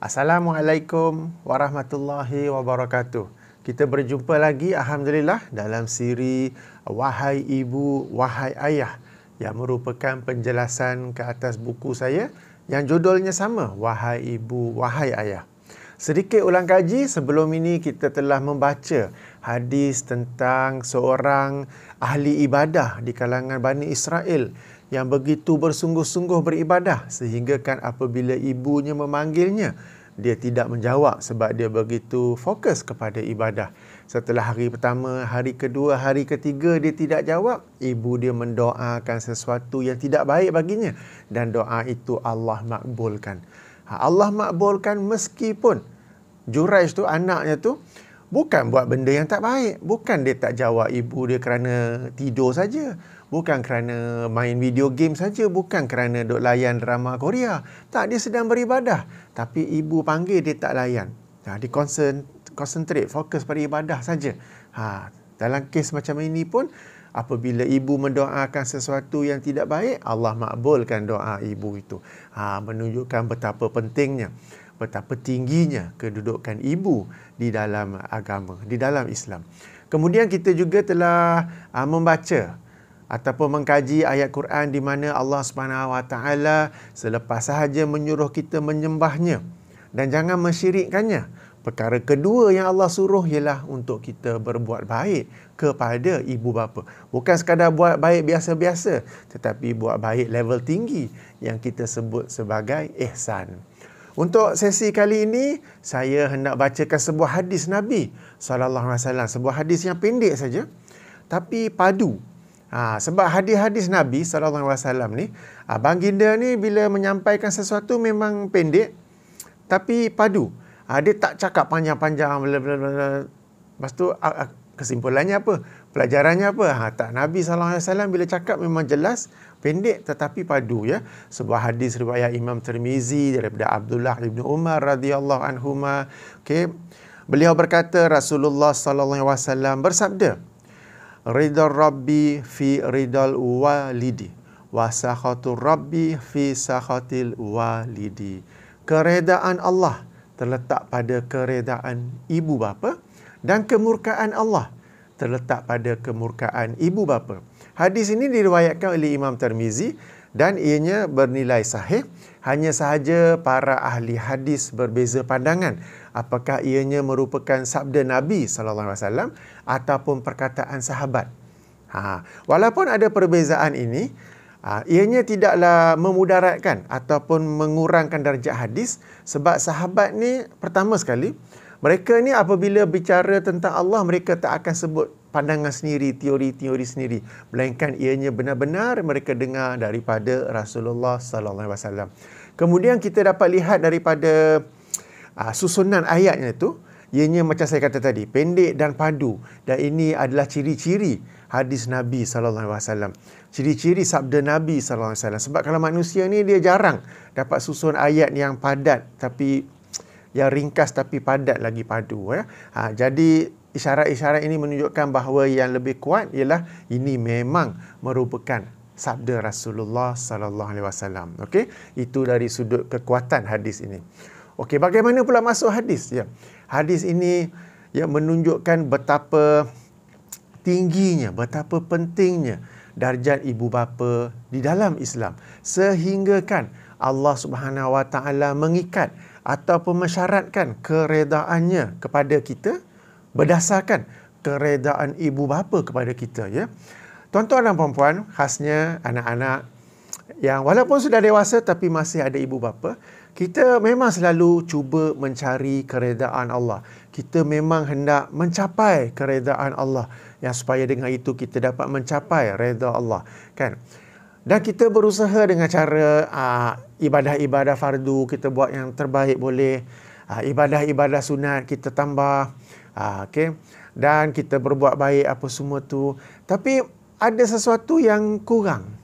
Assalamualaikum warahmatullahi wabarakatuh. Kita berjumpa lagi Alhamdulillah dalam siri Wahai Ibu, Wahai Ayah yang merupakan penjelasan ke atas buku saya yang judulnya sama, Wahai Ibu, Wahai Ayah. Sedikit ulang kaji, sebelum ini kita telah membaca hadis tentang seorang ahli ibadah di kalangan Bani Israel yang begitu bersungguh-sungguh beribadah sehinggakan apabila ibunya memanggilnya, dia tidak menjawab sebab dia begitu fokus kepada ibadah. Setelah hari pertama, hari kedua, hari ketiga dia tidak jawab, ibu dia mendoakan sesuatu yang tidak baik baginya dan doa itu Allah makbulkan. Allah makbulkan meskipun Juraij tu, anaknya tu, bukan buat benda yang tak baik. Bukan dia tak jawab ibu dia kerana tidur saja. Bukan kerana main video game saja. Bukan kerana duk layan drama Korea. Tak, dia sedang beribadah. Tapi ibu panggil dia tak layan. Dia concentrate, fokus pada ibadah saja. Dalam kes macam ini pun, apabila ibu mendoakan sesuatu yang tidak baik, Allah makbulkan doa ibu itu. Menunjukkan betapa pentingnya, betapa tingginya kedudukan ibu di dalam agama, di dalam Islam. Kemudian kita juga telah membaca ataupun mengkaji ayat Quran di mana Allah SWT selepas sahaja menyuruh kita menyembahnya dan jangan mensyirikkannya. Perkara kedua yang Allah suruh ialah untuk kita berbuat baik kepada ibu bapa. Bukan sekadar buat baik biasa-biasa, tetapi buat baik level tinggi yang kita sebut sebagai ihsan. Untuk sesi kali ini, saya hendak bacakan sebuah hadis Nabi SAW. Sebuah hadis yang pendek saja, tapi padu. Sebab hadis-hadis Nabi SAW ni, baginda ni bila menyampaikan sesuatu memang pendek, tapi padu. Dia tak cakap panjang-panjang, lepas tu kesimpulannya apa? Pelajarannya apa? Tak, Nabi SAW bila cakap memang jelas, pendek tetapi padu, ya. Sebuah hadis riwayat Imam Tirmizi daripada Abdullah bin Umar radhiyallahu anhuma. Beliau berkata, Rasulullah SAW bersabda, Ridha Rabbi fi ridal walidi wa sakhatur Rabbi fi sakhatil walidi. Keredaan Allah terletak pada keredaan ibu bapa dan kemurkaan Allah terletak pada kemurkaan ibu bapa. Hadis ini diriwayatkan oleh Imam Tirmizi dan ianya bernilai sahih. Hanya sahaja para ahli hadis berbeza pandangan apakah ianya merupakan sabda Nabi SAW ataupun perkataan sahabat. Walaupun ada perbezaan ini, ianya tidaklah memudaratkan ataupun mengurangkan darjat hadis sebab sahabat ni pertama sekali, mereka ni apabila bicara tentang Allah, mereka tak akan sebut pandangan sendiri, teori-teori sendiri, melainkan ianya benar-benar mereka dengar daripada Rasulullah SAW. Kemudian kita dapat lihat daripada susunan ayatnya tu, ianya macam saya kata tadi, pendek dan padu, dan ini adalah ciri-ciri hadis Nabi SAW. Ciri-ciri sabda Nabi SAW. Sebab kalau manusia ni dia jarang dapat susun ayat yang padat tapi yang ringkas tapi padat lagi padu, ya. Jadi isyarat-isyarat ini menunjukkan bahawa yang lebih kuat ialah ini memang merupakan sabda Rasulullah SAW. Okey, itu dari sudut kekuatan hadis ini. Okey, bagaimana pula masuk hadis? Ya, hadis ini yang menunjukkan betapa tingginya, betapa pentingnya darjat ibu bapa di dalam Islam, sehinggakan Allah Subhanahu Wa Taala mengikat ataupun mensyaratkan keredaannya kepada kita berdasarkan keredaan ibu bapa kepada kita, ya. Tuan-tuan dan puan-puan, khasnya anak-anak yang walaupun sudah dewasa tapi masih ada ibu bapa, kita memang selalu cuba mencari keredaan Allah. Kita memang hendak mencapai keredaan Allah, yang supaya dengan itu kita dapat mencapai redha Allah, kan? Dan kita berusaha dengan cara ibadah-ibadah fardu kita buat yang terbaik boleh, ibadah-ibadah sunat kita tambah, okey, dan kita berbuat baik apa semua tu. Tapi ada sesuatu yang kurang.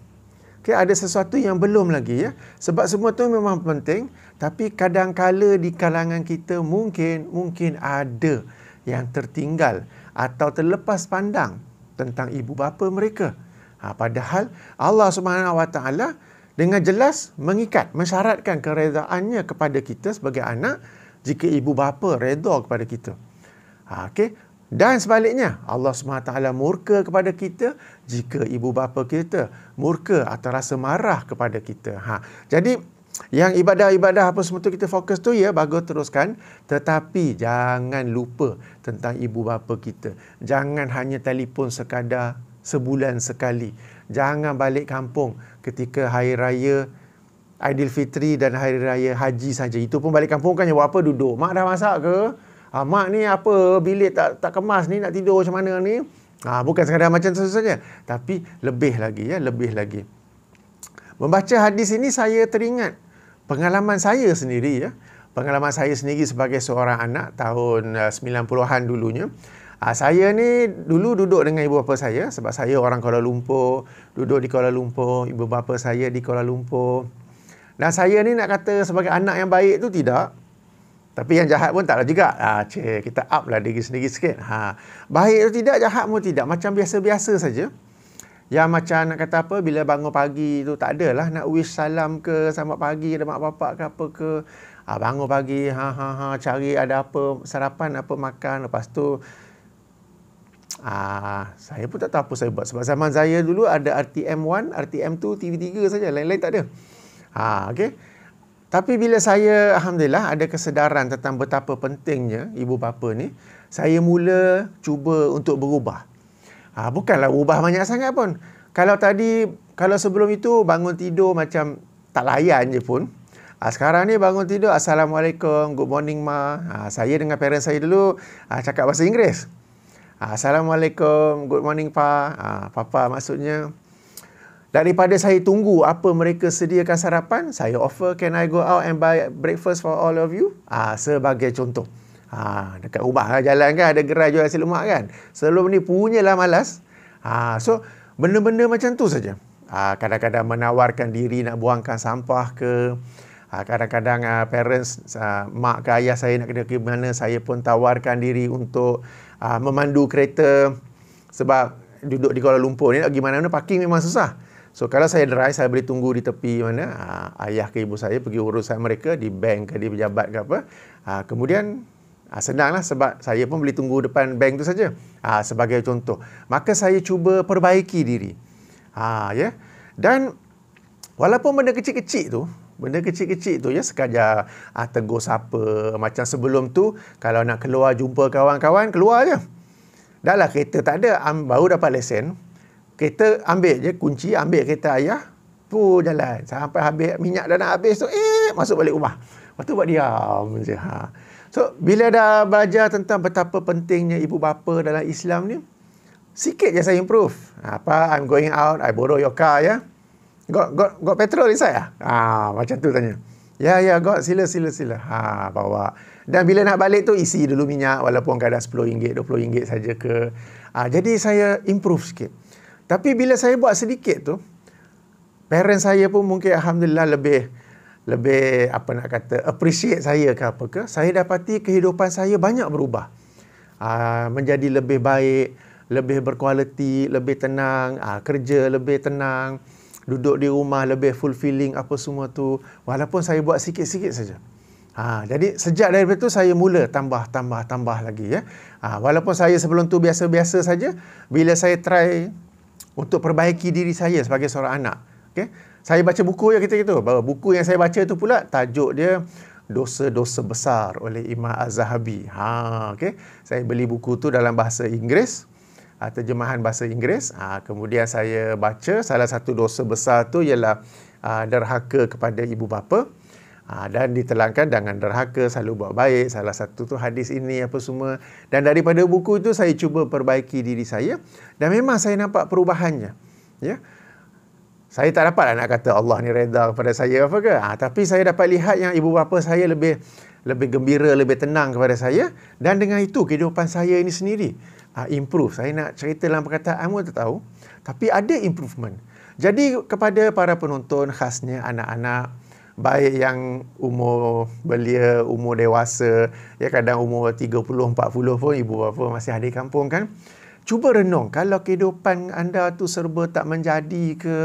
Okay, ada sesuatu yang belum lagi, ya. Sebab semua tu memang penting, tapi kadang-kala di kalangan kita mungkin ada yang tertinggal atau terlepas pandang tentang ibu bapa mereka. Padahal Allah Subhanahu Wa Taala dengan jelas mengikat, mensyaratkan keredaannya kepada kita sebagai anak jika ibu bapa reda kepada kita. Okey. Dan sebaliknya, Allah SWT murka kepada kita jika ibu bapa kita murka atau rasa marah kepada kita. Jadi, yang ibadah-ibadah apa semua tu kita fokus tu, ya, bagus teruskan. Tetapi jangan lupa tentang ibu bapa kita. Jangan hanya telefon sekadar sebulan sekali. Jangan balik kampung ketika Hari Raya Aidilfitri dan Hari Raya Haji saja. Itu pun balik kampung kan buat apa, duduk. Mak dah masak ke? Mak ni apa, bilik tak kemas ni, nak tidur macam mana ni? Bukan sekadar macam tu saja. Tapi lebih lagi, ya, lebih lagi. Membaca hadis ini saya teringat pengalaman saya sendiri, ya. Pengalaman saya sendiri sebagai seorang anak tahun 90-an dulunya. Saya ni dulu duduk dengan ibu bapa saya sebab saya orang Kuala Lumpur, duduk di Kuala Lumpur, ibu bapa saya di Kuala Lumpur. Dan saya ni nak kata sebagai anak yang baik tu tidak. Tapi yang jahat pun taklah juga. Kita up lah diri sendiri sikit. Baik tu tidak, jahat pun tidak. Macam biasa-biasa saja. Yang macam nak kata apa, bila bangun pagi tu tak adalah nak wish salam ke, selamat pagi ada mak bapak ke apa ke. Bangun pagi, cari ada apa, sarapan apa makan. Lepas tu, saya pun tak tahu apa saya buat. Sebab zaman saya dulu ada RTM1, RTM2, TV3 saja. Lain-lain tak ada. Okay. Tapi bila saya, Alhamdulillah, ada kesedaran tentang betapa pentingnya ibu bapa ni, saya mula cuba untuk berubah. Bukanlah ubah banyak sangat pun. Kalau sebelum itu bangun tidur macam tak layan je pun. Sekarang ni bangun tidur, Assalamualaikum, good morning ma. Saya dengan parents saya dulu cakap bahasa Inggeris. Assalamualaikum, good morning pa. Papa maksudnya. Daripada saya tunggu apa mereka sediakan sarapan, saya offer, can I go out and buy breakfast for all of you? Sebagai contoh. Dekat rumah jalan kan, ada gerai jual nasi lemak kan. Sebelum ni punyalah malas. So, benda-benda macam tu saja. Kadang-kadang menawarkan diri nak buangkan sampah ke. Kadang-kadang parents, mak ke ayah saya nak kena ke mana, saya pun tawarkan diri untuk memandu kereta. Sebab duduk di Kuala Lumpur ni, nak pergi mana-mana parking memang susah. So, kalau saya drive, saya boleh tunggu di tepi mana. Ayah ke ibu saya pergi urusan mereka di bank ke, di pejabat ke apa. Kemudian, senanglah sebab saya pun boleh tunggu depan bank tu saja. Sebagai contoh. Maka saya cuba perbaiki diri. Ya. Dan, walaupun benda kecil-kecil tu ya, sekadar tegur sapa. Macam sebelum tu, kalau nak keluar jumpa kawan-kawan, keluar je. Dah lah kereta tak ada, baru dapat lesen. Kereta ambil je kunci, ambil kereta ayah, tu jalan. Sampai habis minyak dah nak habis tu, masuk balik rumah. Lepas tu buat diam je. So, bila dah belajar tentang betapa pentingnya ibu bapa dalam Islam ni, sikit je saya improve. I'm going out, I borrow your car, ya. Got petrol inside? Macam tu tanya. Ya, got, sila. Bawa. Dan bila nak balik tu, isi dulu minyak, walaupun kadang RM10, RM20 saja ke. Jadi saya improve sikit. Tapi bila saya buat sedikit tu, parents saya pun mungkin Alhamdulillah lebih appreciate saya ke apa ke. Saya dapati kehidupan saya banyak berubah. Menjadi lebih baik, lebih berkualiti, lebih tenang, kerja lebih tenang, duduk di rumah lebih fulfilling apa semua tu. Walaupun saya buat sikit-sikit saja. Jadi sejak dari itu saya mula tambah lagi, ya. Walaupun saya sebelum tu biasa-biasa saja, bila saya try untuk perbaiki diri saya sebagai seorang anak, okay? Saya baca buku bahawa buku yang saya baca tu pula tajuk dia Dosa-Dosa Besar oleh Imam Az-Zahabi. Okay? Saya beli buku tu dalam bahasa Inggeris, terjemahan bahasa Inggeris. Kemudian saya baca, salah satu dosa besar tu ialah derhaka kepada ibu bapa. Dan diterangkan dengan derhaka selalu buat baik. Salah satu tu hadis ini apa semua. Dan daripada buku itu saya cuba perbaiki diri saya. Dan memang saya nampak perubahannya. Ya. Saya tak dapat nak kata Allah ni reda kepada saya apa ke. Tapi saya dapat lihat yang ibu bapa saya lebih gembira, lebih tenang kepada saya. Dan dengan itu kehidupan saya ini sendiri improve. Saya nak cerita dalam perkataan pun tak tahu. Tapi ada improvement. Jadi kepada para penonton, khasnya anak-anak, baik yang umur belia, umur dewasa, ya kadang umur 30, 40 pun ibu bapa masih ada di kampung kan. Cuba renung, kalau kehidupan anda tu serba tak menjadi ke,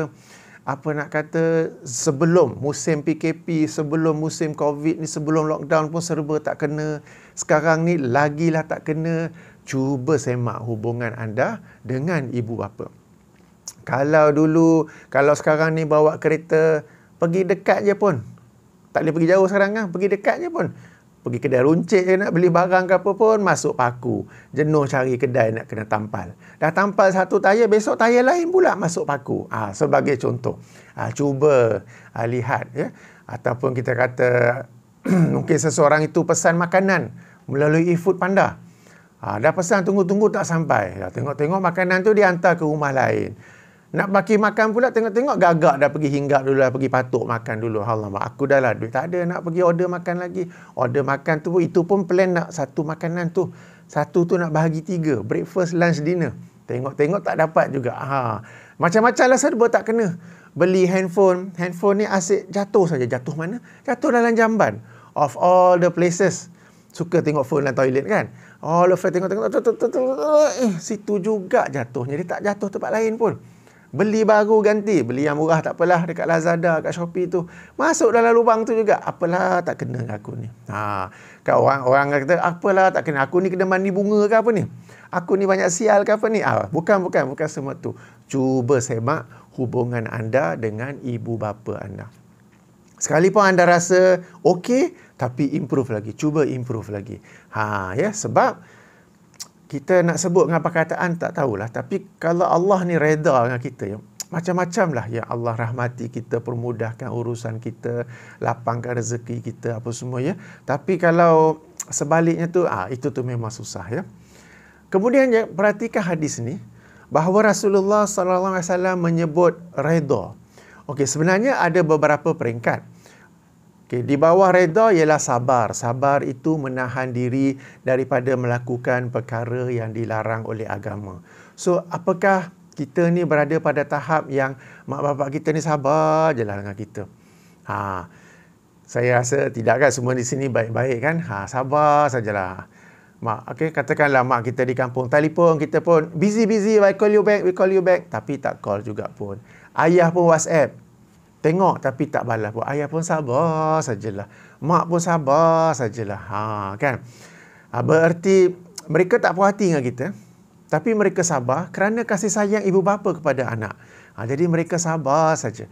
apa nak kata, sebelum musim PKP, sebelum musim COVID ni, sebelum lockdown pun serba tak kena. Sekarang ni lagilah tak kena. Cuba semak hubungan anda dengan ibu bapa. Kalau sekarang ni bawa kereta, pergi dekat je pun. Tak boleh pergi jauh sekarang kan, pergi dekat je pun. Pergi kedai runcit je nak beli barang ke apa pun, masuk paku. Jenuh cari kedai nak kena tampal. Dah tampal satu tayar, besok tayar lain pula masuk paku. Sebagai contoh. Cuba lihat ya. Ataupun kita kata mungkin seseorang itu pesan makanan melalui Foodpanda. Dah pesan tunggu-tunggu tak sampai. Tengok-tengok makanan tu dihantar ke rumah lain. Nak bagi makan pula, tengok-tengok gagak dah pergi hinggap dulu, dah pergi patuk makan dulu. Alamak, aku dah lah duit tak ada nak pergi order makan lagi. Order makan tu, itu pun plan nak satu makanan tu. Satu tu nak bahagi 3. Breakfast, lunch, dinner. Tengok-tengok tak dapat juga. Macam-macam lah serba tak kena. Beli handphone ni asyik jatuh saja. Jatuh mana? Jatuh dalam jamban. Of all the places. Suka tengok phone dalam toilet kan? All of tengok-tengok. Situ juga jatuhnya. Dia tak jatuh tempat lain pun. Beli baru ganti. Beli yang murah tak apalah. Dekat Lazada, kat Shopee tu. Masuk dalam lubang tu juga. Apalah tak kena dengan aku ni. Kan orang kata, apalah tak kena. Aku ni kena mandi bunga ke apa ni? Aku ni banyak sial ke apa ni? Bukan semua tu. Cuba semak hubungan anda dengan ibu bapa anda. Sekalipun anda rasa okey, tapi improve lagi. Cuba improve lagi. Sebab kita nak sebut dengan perkataan tak tahulah. Tapi kalau Allah ni reda dengan kita, macam-macam lah. Ya Allah rahmati kita, permudahkan urusan kita, lapangkan rezeki kita, apa semua ya. Tapi kalau sebaliknya tu, itu tu memang susah ya. Kemudian perhatikan hadis ni, bahawa Rasulullah SAW menyebut reda. Okey, sebenarnya ada beberapa peringkat. Okay, di bawah reda ialah sabar. Sabar itu menahan diri daripada melakukan perkara yang dilarang oleh agama. So, apakah kita ni berada pada tahap yang mak bapak kita ni sabar je lah dengan kita? Saya rasa tidak kan, semua di sini baik-baik kan? Sabar sajalah. Katakanlah mak kita di kampung, telefon kita pun busy, we call you back. Tapi tak call juga pun. Ayah pun WhatsApp. Tengok tapi tak balas pun. Ayah pun sabar sajalah. Mak pun sabar sajalah. Kan? Berarti mereka tak puas hati dengan kita. Tapi mereka sabar kerana kasih sayang ibu bapa kepada anak. Jadi mereka sabar saja.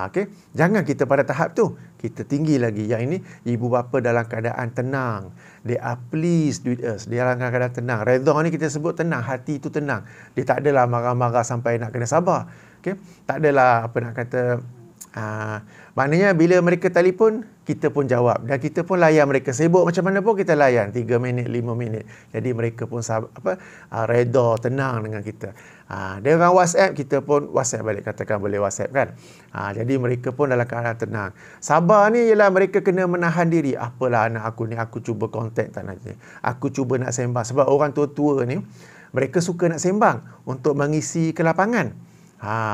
Okay? Jangan kita pada tahap tu. Kita tinggi lagi. Yang ini, ibu bapa dalam keadaan tenang. They are pleased with us. Dia dalam keadaan tenang. Redha ni kita sebut tenang. Hati itu tenang. Dia tak adalah marah-marah sampai nak kena sabar. Okay? Tak adalah apa nak kata... maknanya bila mereka telefon, kita pun jawab dan kita pun layan mereka. Sibuk macam mana pun kita layan 3 minit, 5 minit. Jadi mereka pun reda, tenang dengan kita. Dia orang WhatsApp, kita pun WhatsApp balik, katakan boleh WhatsApp kan. Jadi mereka pun dalam keadaan tenang. Sabar ni ialah mereka kena menahan diri. Apalah anak aku ni, aku cuba kontak tak nanti. Aku cuba nak sembang. Sebab orang tua-tua ni, mereka suka nak sembang untuk mengisi kelapangan.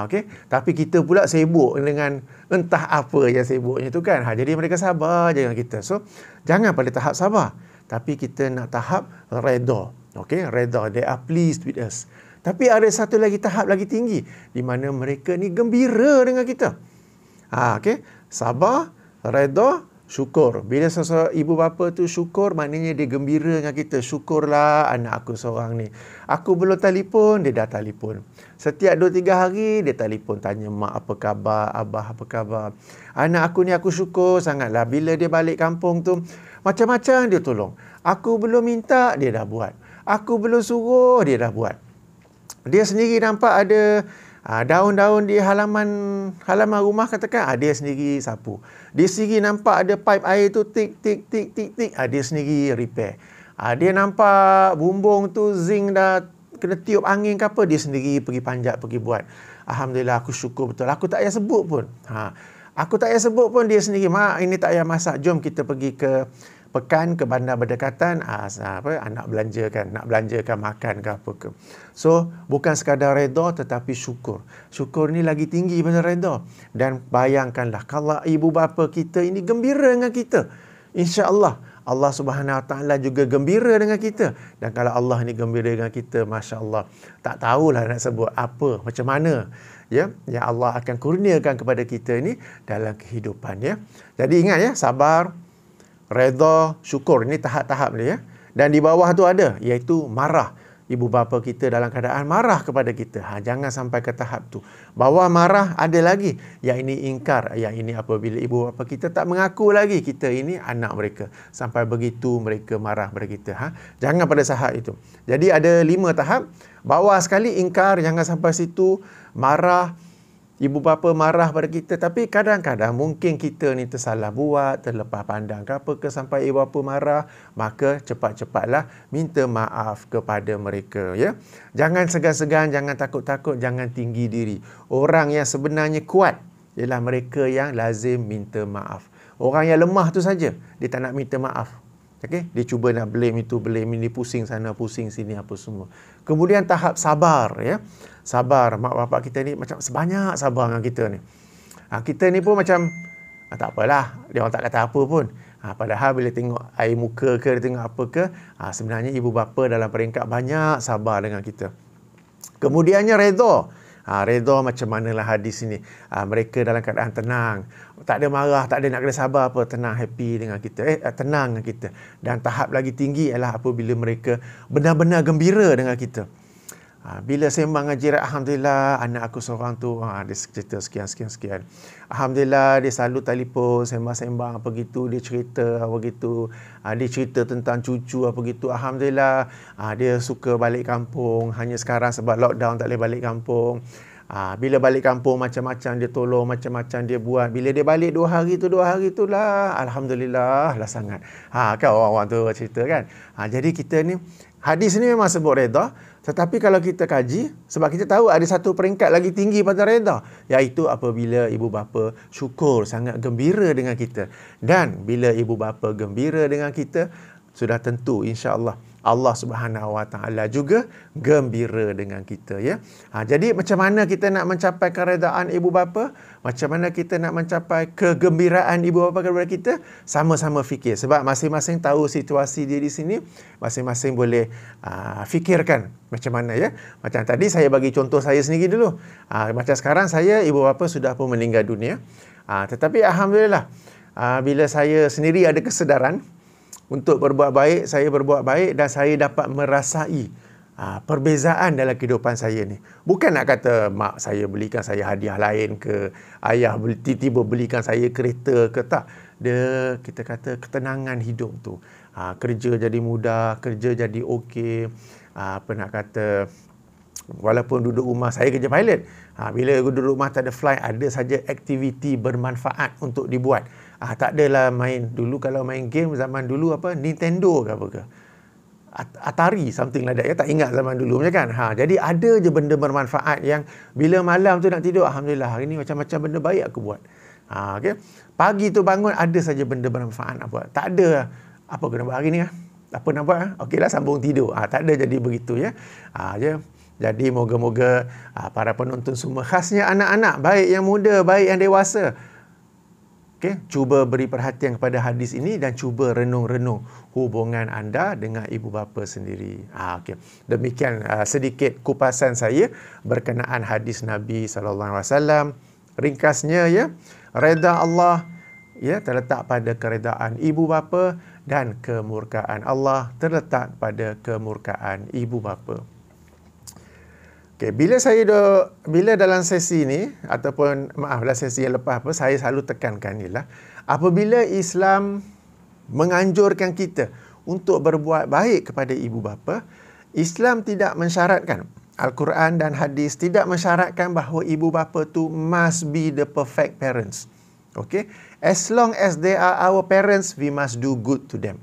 Okay? Tapi kita pula sibuk dengan entah apa yang sibuknya tu kan. Jadi mereka sabar je dengan kita. So, jangan pada tahap sabar. Tapi kita nak tahap reda. Okay? Reda. They are pleased with us. Tapi ada satu lagi tahap lagi tinggi. Di mana mereka ni gembira dengan kita. Okay? Sabar, reda, syukur. Bila seseorang ibu bapa tu syukur, maknanya dia gembira dengan kita. Syukurlah anak aku seorang ni. Aku belum telefon, dia dah telefon. Setiap 2-3 hari, dia telefon tanya mak apa khabar, abah apa khabar. Anak aku ni aku syukur sangatlah. Bila dia balik kampung tu, macam-macam dia tolong. Aku belum minta, dia dah buat. Aku belum suruh, dia dah buat. Dia sendiri nampak ada daun-daun di halaman rumah, katakan dia sendiri sapu. Dia sendiri nampak ada pipe air tu tik dia sendiri repair. Dia nampak bumbung tu zinc dah kena tiup angin ke apa, dia sendiri pergi panjat, pergi buat. Alhamdulillah, aku syukur betul. Aku tak payah sebut pun. Aku tak payah sebut pun, dia sendiri, mak ini tak payah masak, jom kita pergi ke pekan, ke bandar berdekatan, nak belanjakan makan ke apa ke. So, bukan sekadar reda tetapi syukur. Syukur ni lagi tinggi daripada reda. Dan bayangkanlah kalau ibu bapa kita ini gembira dengan kita, insya-Allah Allah Subhanahu Wa Taala juga gembira dengan kita. Dan kalau Allah ni gembira dengan kita, masya-Allah, tak tahulah nak sebut apa, macam mana ya, yang Allah akan kurniakan kepada kita ni dalam kehidupan ya. Jadi ingat ya, sabar, redha, syukur, ini tahap-tahap ni ya. Dan di bawah tu ada, iaitu marah. Ibu bapa kita dalam keadaan marah kepada kita. Jangan sampai ke tahap tu. Bawah marah ada lagi. Yang ini ingkar. Yang ini apabila ibu bapa kita tak mengaku lagi kita ini anak mereka. Sampai begitu mereka marah kepada kita. Jangan pada tahap itu. Jadi ada 5 tahap. Bawah sekali ingkar. Jangan sampai situ. Marah. Ibu bapa marah pada kita, tapi kadang-kadang mungkin kita ni tersalah buat, terlepas pandang ke apa ke sampai ibu bapa marah, maka cepat-cepatlah minta maaf kepada mereka ya. Jangan segan-segan, jangan takut-takut, jangan tinggi diri. Orang yang sebenarnya kuat ialah mereka yang lazim minta maaf. Orang yang lemah tu saja dia tak nak minta maaf. Okey, dia cuba nak blame itu, blame ini, pusing sana, pusing sini apa semua. Kemudian tahap sabar ya. Sabar, mak bapak kita ni macam sebanyak sabar dengan kita ni. Kita ni pun macam tak apalah, dia orang tak kata apa pun. Padahal bila tengok air muka ke, dia tengok apa ke, sebenarnya ibu bapa dalam peringkat banyak sabar dengan kita. Kemudiannya redha. Redha macam manalah hadis ini. Mereka dalam keadaan tenang. Tak ada marah, tak ada nak kena sabar apa. Tenang, happy dengan kita. Tenang dengan kita. Dan tahap lagi tinggi ialah apabila mereka benar-benar gembira dengan kita. Bila sembang dengan jiran, Alhamdulillah, anak aku seorang tu, dia cerita sekian. Alhamdulillah, dia selalu telefon, sembang-sembang apa gitu, dia cerita apa gitu. Dia cerita tentang cucu apa gitu. Alhamdulillah, dia suka balik kampung. Hanya sekarang sebab lockdown tak boleh balik kampung. Bila balik kampung, macam-macam dia tolong, macam-macam dia buat. Bila dia balik 2 hari tu lah, Alhamdulillah lah sangat. Kan orang-orang tu cerita kan. Jadi kita ni, hadis ni memang sebut redha. Tetapi kalau kita kaji, sebab kita tahu ada satu peringkat lagi tinggi pada redha, iaitu apabila ibu bapa syukur, sangat gembira dengan kita. Dan bila ibu bapa gembira dengan kita, sudah tentu insya-Allah Allah Subhanahu Wa Taala juga gembira dengan kita ya. Jadi macam mana kita nak mencapai keredaan ibu bapa? Macam mana kita nak mencapai kegembiraan ibu bapa kepada kita? Sama-sama fikir, sebab masing-masing tahu situasi dia di sini, masing-masing boleh fikirkan macam mana ya. Macam tadi saya bagi contoh saya sendiri dulu. Macam sekarang saya, ibu bapa sudah pun meninggal dunia. Tetapi alhamdulillah, bila saya sendiri ada kesedaran untuk berbuat baik, saya berbuat baik dan saya dapat merasai perbezaan dalam kehidupan saya ni. Bukan nak kata mak saya belikan saya hadiah lain ke, ayah tiba-tiba belikan saya kereta ke, tak. Dia, kita kata ketenangan hidup tu. Kerja jadi mudah, kerja jadi okey. Apa nak kata, walaupun duduk rumah, saya kerja pilot. Bila duduk rumah tak ada flight, ada saja aktiviti bermanfaat untuk dibuat. Tak adalah main. Dulu kalau main game zaman dulu apa, Nintendo ke apa ke, Atari, something like that ya. Tak ingat zaman dulu macam kan. Jadi ada je benda bermanfaat yang bila malam tu nak tidur, Alhamdulillah hari ni macam-macam benda baik aku buat. Okay. Pagi tu bangun ada saja benda bermanfaat nak buat. Tak ada apa kena buat hari ni apa nak buat okeylah, sambung tidur. Tak ada jadi begitu ya. Jadi moga-moga para penonton semua, khasnya anak-anak, baik yang muda, baik yang dewasa, cuba beri perhatian kepada hadis ini dan cuba renung-renung hubungan anda dengan ibu bapa sendiri. Demikian sedikit kupasan saya berkenaan hadis Nabi SAW. Ringkasnya ya, redha Allah ya terletak pada keredaan ibu bapa dan kemurkaan Allah terletak pada kemurkaan ibu bapa. Bila dalam sesi ni, ataupun dalam sesi yang lepas saya selalu tekankan ialah apabila Islam menganjurkan kita untuk berbuat baik kepada ibu bapa, Islam tidak mensyaratkan, Al-Quran dan hadis tidak mensyaratkan bahawa ibu bapa tu must be the perfect parents. Okay? As long as they are our parents, we must do good to them.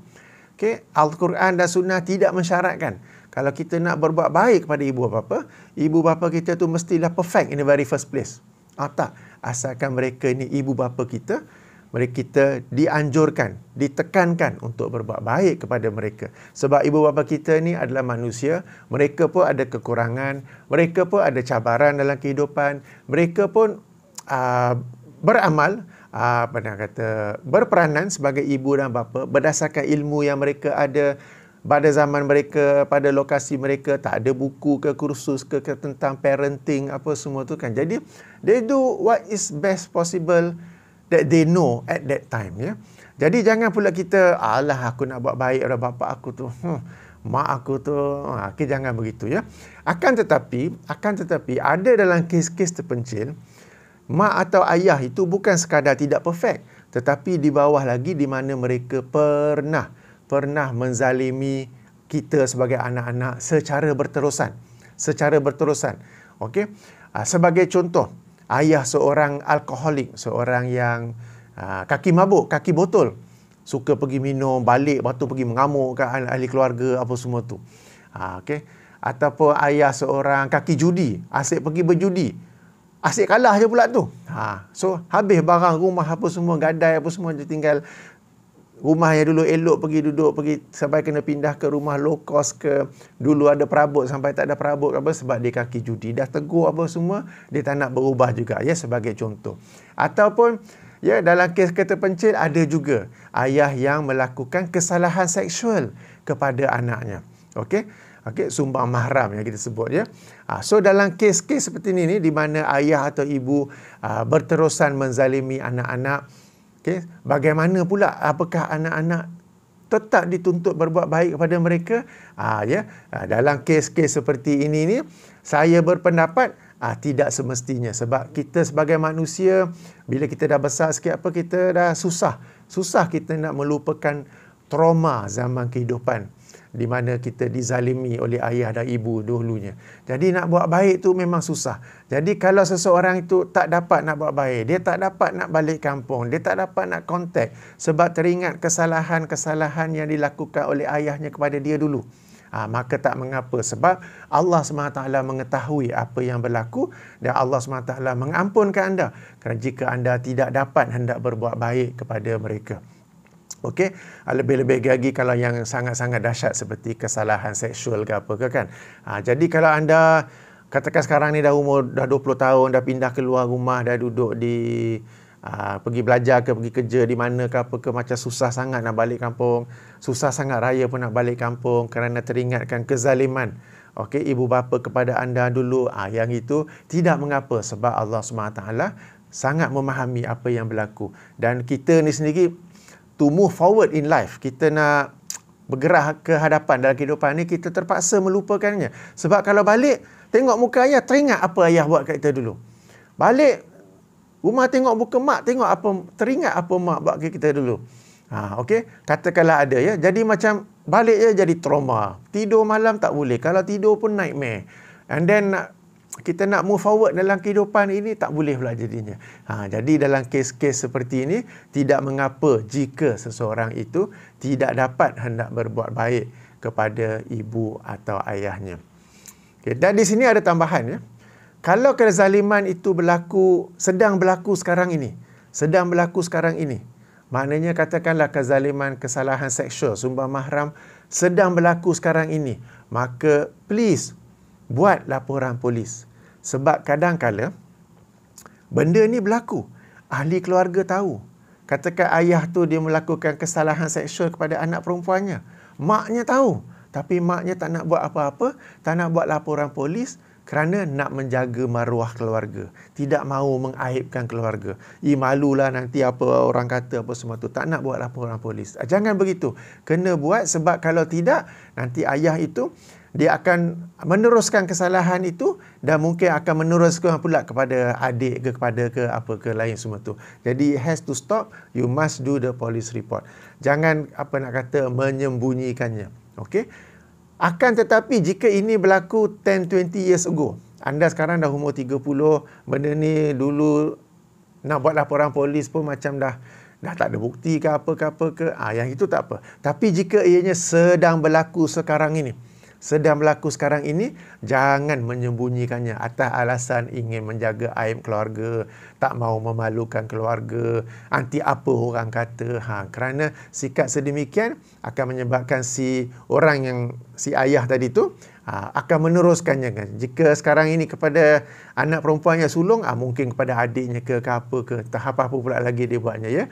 Okay? Al-Quran dan Sunnah tidak mensyaratkan kalau kita nak berbuat baik kepada ibu bapa kita tu mestilah perfect in the very first place. Tak. Asalkan mereka ni ibu bapa kita, kita dianjurkan, ditekankan untuk berbuat baik kepada mereka. Sebab ibu bapa kita ni adalah manusia, mereka pun ada kekurangan, mereka pun ada cabaran dalam kehidupan, mereka pun beramal berperanan sebagai ibu dan bapa berdasarkan ilmu yang mereka ada pada zaman mereka, pada lokasi mereka. Tak ada buku ke kursus ke tentang parenting apa semua tu kan. Jadi they do what is best possible that they know at that time, ya. Jadi jangan pula kita, alah aku nak buat baik pada bapa aku tu, mak aku tu, okay, jangan begitu, ya. Akan tetapi ada dalam kes-kes terpencil, mak atau ayah itu bukan sekadar tidak perfect, tetapi di bawah lagi di mana mereka pernah menzalimi kita sebagai anak-anak secara berterusan. Okey. Sebagai contoh, ayah seorang alkoholik, seorang yang kaki mabuk, kaki botol, suka pergi minum, balik lepas tu pergi mengamuk ke ahli keluarga apa semua tu. Okey. Ataupun ayah seorang kaki judi, asyik pergi berjudi, asyik kalah je pula tu. So habis barang rumah apa semua, gadai apa semua, dia tinggal rumah yang dulu elok pergi sampai kena pindah ke rumah low cost ke, dulu ada perabot sampai tak ada perabot apa sebab dia kaki judi. Dah tegur apa semua, dia tak nak berubah juga, ya, sebagai contoh. Ataupun ya, dalam kes terpencil ada juga ayah yang melakukan kesalahan seksual kepada anaknya. Okey, sumbang mahram yang kita sebut, ya. So dalam kes-kes seperti ini di mana ayah atau ibu berterusan menzalimi anak-anak, okay, bagaimana pula, apakah anak-anak tetap dituntut berbuat baik kepada mereka? Dalam kes-kes seperti ini ni, saya berpendapat tidak semestinya, sebab kita sebagai manusia bila kita dah besar sikit apa, kita dah susah kita nak melupakan trauma zaman kehidupan di mana kita dizalimi oleh ayah dan ibu dahulunya. Jadi nak buat baik tu memang susah. Jadi kalau seseorang itu tak dapat nak buat baik, dia tak dapat nak balik kampung, dia tak dapat nak kontak sebab teringat kesalahan-kesalahan yang dilakukan oleh ayahnya kepada dia dulu, maka tak mengapa, sebab Allah SWT mengetahui apa yang berlaku dan Allah SWT mengampunkan anda kerana jika anda tidak dapat hendak berbuat baik kepada mereka. Okey, lebih-lebih lagi kalau yang sangat-sangat dahsyat seperti kesalahan seksual ke apa ke kan. Jadi kalau anda katakan sekarang ni dah umur dah 20 tahun, dah pindah keluar rumah, dah duduk di pergi belajar ke pergi kerja di mana ke apa ke, macam susah sangat nak balik kampung, susah sangat raya pun nak balik kampung kerana teringatkan kezaliman ibu bapa kepada anda dulu, yang itu tidak mengapa sebab Allah SWT sangat memahami apa yang berlaku. Dan kita ni sendiri to move forward in life, kita nak bergerak ke hadapan dalam kehidupan ni, kita terpaksa melupakannya. Sebab kalau balik tengok muka ayah, teringat apa ayah buat kat kita dulu. Balik rumah tengok muka mak, teringat apa mak buat kat kita dulu. Okey, katakanlah ada, ya. Jadi macam balik je jadi trauma. Tidur malam tak boleh. Kalau tidur pun nightmare. And then kita nak move forward dalam kehidupan ini tak boleh pula jadinya. Jadi dalam kes-kes seperti ini tidak mengapa jika seseorang itu tidak dapat hendak berbuat baik kepada ibu atau ayahnya. Okay, dan di sini ada tambahan, ya. Kalau kezaliman itu sedang berlaku sekarang ini, maknanya katakanlah kezaliman, kesalahan seksual, sumbang mahram sedang berlaku sekarang ini, maka please buat laporan polis. Sebab kadang-kala benda ni berlaku, ahli keluarga tahu. Katakan ayah tu dia melakukan kesalahan seksual kepada anak perempuannya, maknya tahu, tapi maknya tak nak buat apa-apa, tak nak buat laporan polis kerana nak menjaga maruah keluarga, tidak mahu mengaibkan keluarga. Malulah nanti apa orang kata apa semua tu, tak nak buat laporan polis. Jangan begitu, kena buat, sebab kalau tidak nanti ayah itu dia akan meneruskan kesalahan itu dan mungkin akan meneruskan pula kepada adik ke, kepada ke apa ke lain semua tu. Jadi it has to stop. You must do the police report. Jangan menyembunyikannya. Okey. Akan tetapi jika ini berlaku 10-20 years ago, anda sekarang dah umur 30, benda ni dulu nak buat laporan polis pun macam dah tak ada bukti ke apa ke, yang itu tak apa. Tapi jika ianya sedang berlaku sekarang ini, jangan menyembunyikannya atas alasan ingin menjaga aib keluarga, tak mahu memalukan keluarga, anti apa orang kata. Kerana sikap sedemikian akan menyebabkan si orang yang si ayah tadi tu akan meneruskannya kan. Jika sekarang ini kepada anak perempuan yang sulung, mungkin kepada adiknya ke apa ke, entah apa pula lagi dia buatnya ya.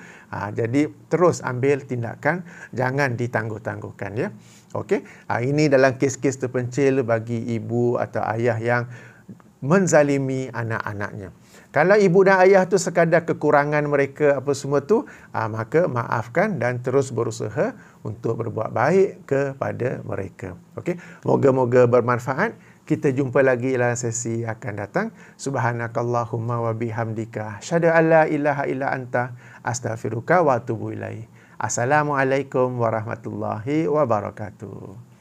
Jadi terus ambil tindakan, jangan ditangguh-tangguhkan ya. Okey. Ini dalam kes-kes terpencil bagi ibu atau ayah yang menzalimi anak-anaknya. Kalau ibu dan ayah tu sekadar kekurangan mereka apa semua tu, maka maafkan dan terus berusaha untuk berbuat baik kepada mereka. Okey, moga-moga bermanfaat. Kita jumpa lagi dalam sesi akan datang. Subhanakallahumma wa bihamdika asyhadu an la ilaha illa anta astaghfiruka wa atubu ilaik. Assalamualaikum warahmatullahi wabarakatuh.